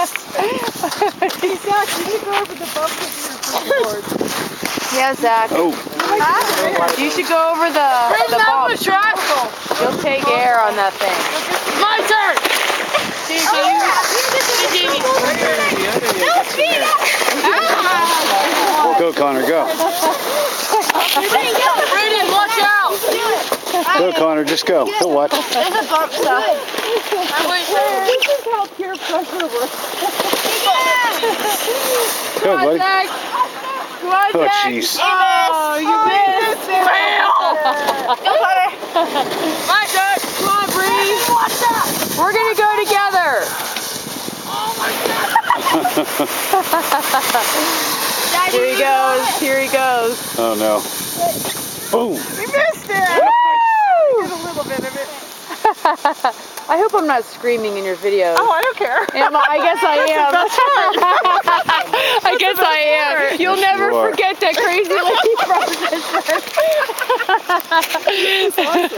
Hey, Zach, you should go over the bump of your board. Yeah, Zach. Oh. You should go over the bump. You'll take air on that thing. My turn! Go, Connor, go. Brady, watch out! Go, Connor, just go. He'll watch. There's a bump, so. This is how peer pressure works. Go, buddy. Come on, Oh, Zach. jeez. Oh, you missed. Fail! Go, Connor. My turn! Come on, Bree. We're going to go together. Here he goes. Here he goes. Oh, no. Boom. We missed it! Woo! Get a little bit of it. I hope I'm not screaming in your videos. Oh, I don't care. I guess I am. I guess I am. You'll never You are. forget that crazy lady from this.